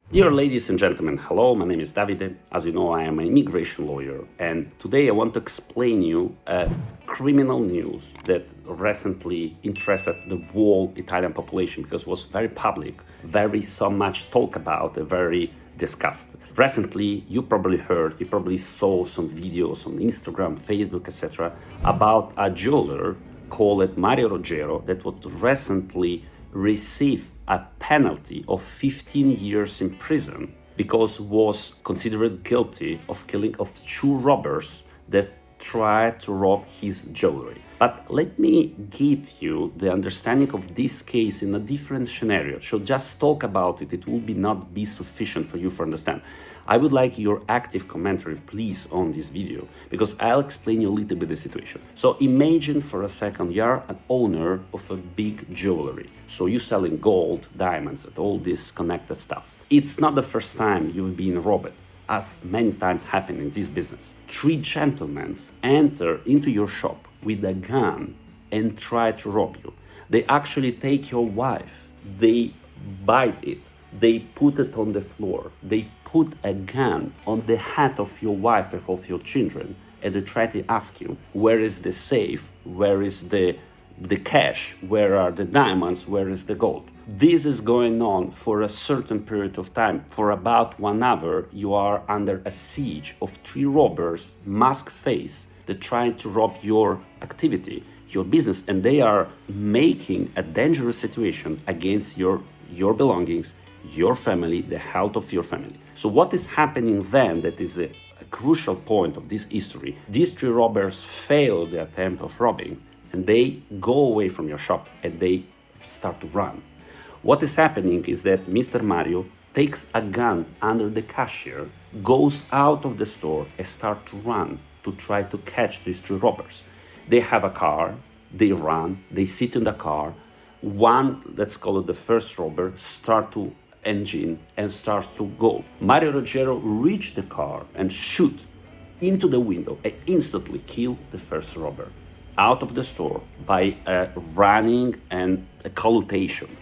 Dear ladies and gentlemen, hello, my name is Davide. As you know, I am an immigration lawyer, and today I want to explain you a criminal news that recently interested the whole Italian population because it was very public, very so much talk about, very discussed. Recently, you probably saw some videos on Instagram, Facebook, etc. about a jeweler called Mario Roggero that was recently received a penalty of 15 years in prison because was considered guilty of killing of two robbers that tried to rob his jewelry. But let me give you the understanding of this case in a different scenario. So just talk about it. It will not be sufficient for you to understand. I would like your active commentary, please, on this video, because I'll explain you a little bit the situation. So imagine for a second you're an owner of a big jewelry. So you're selling gold, diamonds, and all this connected stuff. It's not the first time you've been robbed, as many times happen in this business. Three gentlemen enter into your shop with a gun and try to rob you. They actually take your wife, they bite it, they put it on the floor, they put a gun on the head of your wife and of your children, and they try to ask you, where is the safe, where is the cash, where are the diamonds, where is the gold? This is going on for a certain period of time. For about 1 hour, you are under a siege of three robbers, masked face, that trying to rob your activity, your business, and they are making a dangerous situation against your belongings, your family, the health of your family. So what is happening then that is a crucial point of this history? These three robbers fail the attempt of robbing and they go away from your shop and they start to run. What is happening is that Mr. Mario takes a gun under the cashier, goes out of the store and starts to run to try to catch these three robbers. They have a car, they run, they sit in the car. One, let's call it the first robber, start to engine and starts to go. Mario Roggero reached the car and shoot into the window and instantly kill the first robber out of the store by running and a collutation.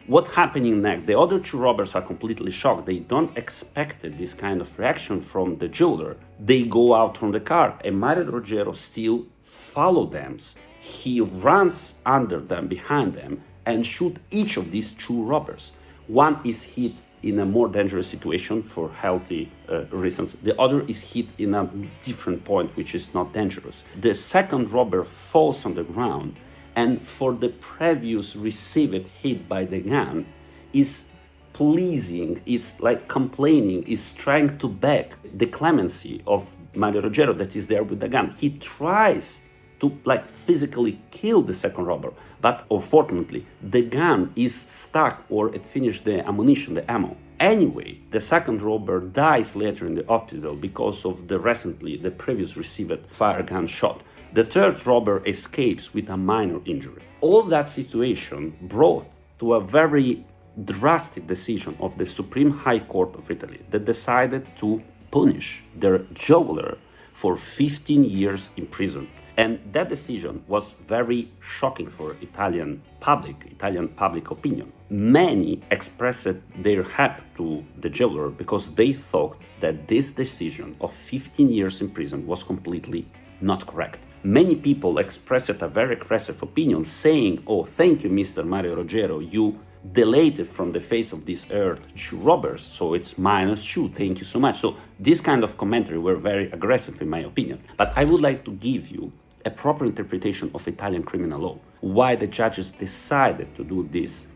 What happening next? The other two robbers are completely shocked. They don't expect this kind of reaction from the jeweler. They go out from the car and Mario Roggero still follow them. He runs under them, behind them, and shoot each of these two robbers. One is hit in a more dangerous situation for healthy reasons. The other is hit in a different point, which is not dangerous. The second robber falls on the ground, and for the previous received hit by the gun, is pleasing, is like complaining, is trying to beg the clemency of Mario Roggero that is there with the gun. He tries to physically kill the second robber, but unfortunately the gun is stuck or it finished the ammunition, the ammo. Anyway, the second robber dies later in the hospital because of the previous received fire gun shot. The third robber escapes with a minor injury. All that situation brought to a very drastic decision of the Supreme High Court of Italy that decided to punish their jeweler for 15 years in prison. And that decision was very shocking for Italian public opinion. Many expressed their help to the jeweler because they thought that this decision of 15 years in prison was completely not correct. Many people expressed a very aggressive opinion saying, oh, thank you, Mr. Mario Roggero, you deleted from the face of this earth two robbers, so it's -2, thank you so much. So this kind of commentary were very aggressive in my opinion. But I would like to give you a proper interpretation of Italian criminal law, why the judges decided to do this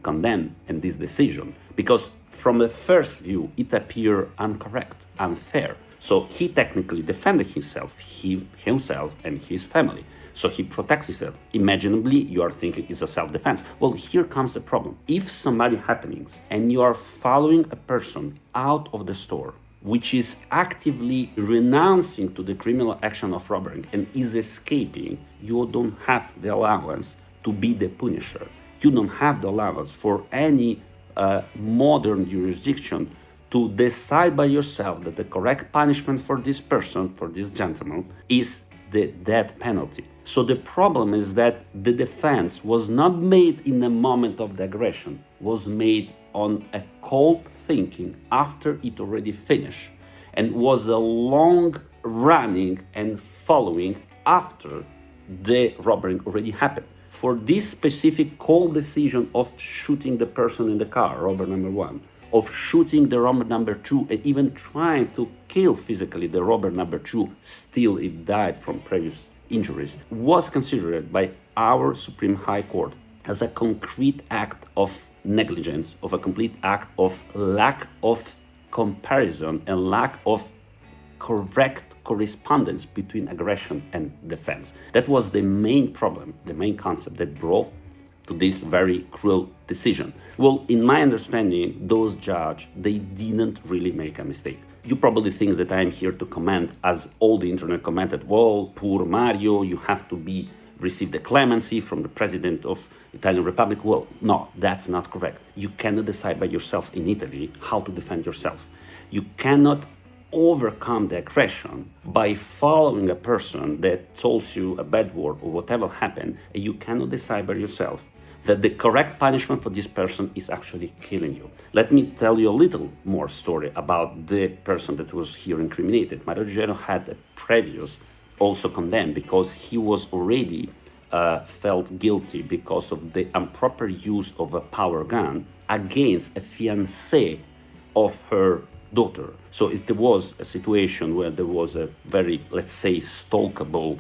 condemn and this decision, because from the first view it appeared incorrect, unfair. So he technically defended himself and his family. So he protects himself. Imaginably, you are thinking it's a self-defense. Well, here comes the problem. If somebody happenings and you are following a person out of the store, which is actively renouncing to the criminal action of robbery and is escaping, you don't have the allowance to be the punisher. You don't have the allowance for any modern jurisdiction to decide by yourself that the correct punishment for this person, for this gentleman, is the death penalty. So the problem is that the defense was not made in the moment of the aggression, was made on a cold thinking after it already finished, and was a long running and following after the robbery already happened. For this specific cold decision of shooting the person in the car, robber number one, of shooting the robber number two, and even trying to kill physically the robber number two, still it died from previous injuries, was considered by our Supreme High Court as a concrete act of negligence, of a complete act of lack of comparison and lack of correct correspondence between aggression and defense. That was the main problem, the main concept that brought to this very cruel decision. Well, in my understanding, those judges, they didn't really make a mistake. You probably think that I'm here to comment, as all the internet commented, well, poor Mario, you have to receive the clemency from the president of Italian Republic. Well, no, that's not correct. You cannot decide by yourself in Italy how to defend yourself. You cannot overcome the aggression by following a person that tells you a bad word or whatever happened, and you cannot decide by yourself that the correct punishment for this person is actually killing you. Let me tell you a little more story about the person that was here incriminated. Mario Roggero had a previous also condemned because he was already felt guilty because of the improper use of a power gun against a fiancé of her daughter. So it was a situation where there was a very, let's say, stalkable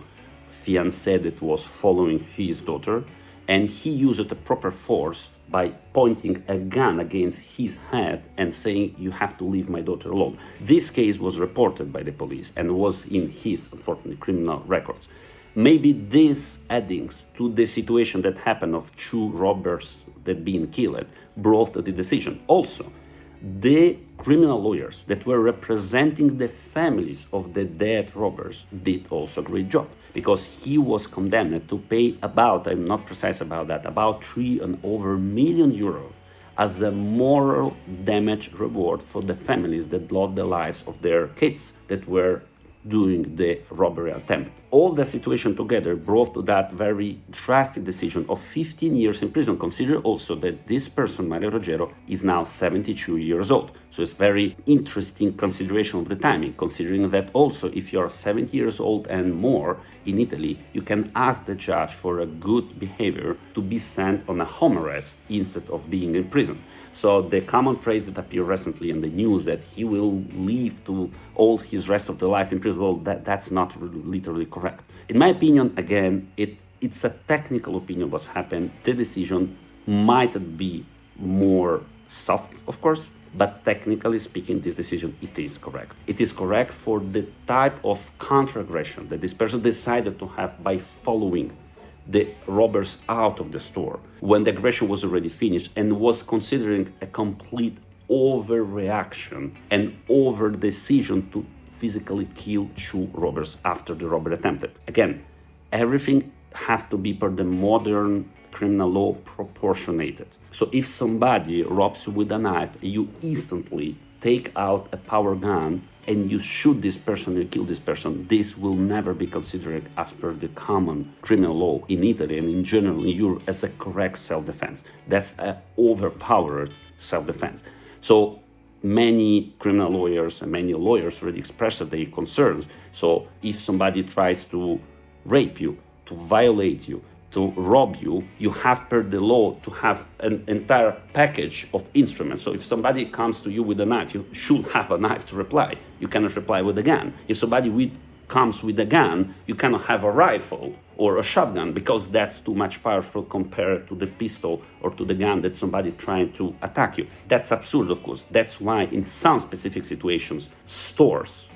fiancé that was following his daughter, and he used the proper force by pointing a gun against his head and saying, you have to leave my daughter alone. This case was reported by the police and was in his, unfortunately, criminal records. Maybe this addings to the situation that happened of two robbers that being killed brought to the decision. Also, the criminal lawyers that were representing the families of the dead robbers did also a great job, because he was condemned to pay about, I'm not precise about that, about 3.5 million euros as a moral damage reward for the families that lost the lives of their kids that were doing the robbery attempt. All the situation together brought to that very drastic decision of 15 years in prison. Consider also that this person, Mario Roggero, is now 72 years old. So it's very interesting consideration of the timing, considering that also if you're 70 years old and more in Italy, you can ask the judge for a good behavior to be sent on a home arrest instead of being in prison. So the common phrase that appeared recently in the news that he will live to all his rest of the life in prison, well, that's not literally correct. In my opinion, again, it's a technical opinion what's happened. The decision might be more soft, of course, but technically speaking, this decision, it is correct. It is correct for the type of counter-aggression that this person decided to have by following the robbers out of the store when the aggression was already finished, and was considering a complete overreaction and over decision to physically kill two robbers after the robbery attempted. Again, everything has to be per the modern criminal law proportionated. So if somebody robs you with a knife, you instantly take out a power gun and you shoot this person, you kill this person, this will never be considered as per the common criminal law in Italy and in general in Europe as a correct self-defense. That's an overpowered self-defense. So many criminal lawyers and many lawyers already expressed their concerns. So if somebody tries to rape you, to violate you, to rob you, you have per the law to have an entire package of instruments. So if somebody comes to you with a knife, you should have a knife to reply. You cannot reply with a gun. If somebody comes with a gun, you cannot have a rifle or a shotgun, because that's too much powerful compared to the pistol or to the gun that somebody trying to attack you. That's absurd, of course. That's why in some specific situations, stores,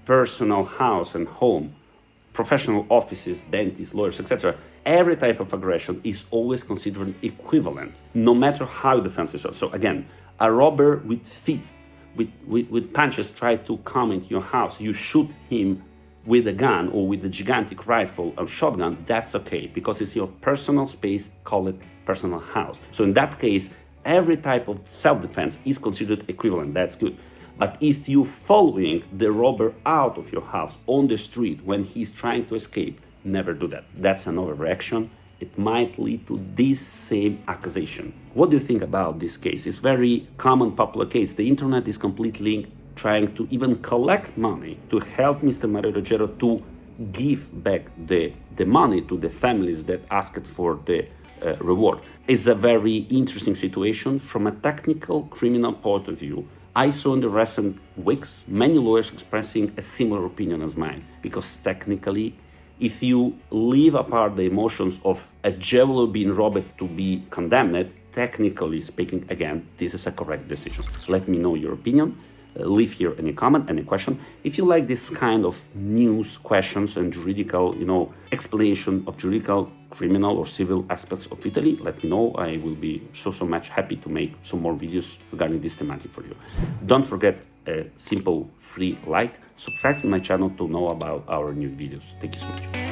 personal house and home, professional offices, dentists, lawyers, etc., every type of aggression is always considered equivalent, no matter how defense is. So again, a robber with fists, with punches try to come into your house, you shoot him with a gun or with a gigantic rifle or shotgun, that's okay, because it's your personal space, call it personal house. So in that case, every type of self-defense is considered equivalent, that's good. But if you following the robber out of your house on the street when he's trying to escape, never do that. That's an overreaction, it might lead to this same accusation. What do you think about this case? It's very common, popular case. The internet is completely trying to even collect money to help Mr. Mario Roggero to give back the money to the families that asked for the reward. It's a very interesting situation from a technical criminal point of view. I saw in the recent weeks many lawyers expressing a similar opinion as mine, because technically, if you leave apart the emotions of a jeweler being robbed to be condemned, technically speaking, again, this is a correct decision. Let me know your opinion. Leave here any comment, any question. If you like this kind of news, questions, and juridical, explanation of juridical, criminal, or civil aspects of Italy, let me know. I will be so much happy to make some more videos regarding this thematic for you. Don't forget a simple free like, subscribe to my channel to know about our new videos. Thank you so much.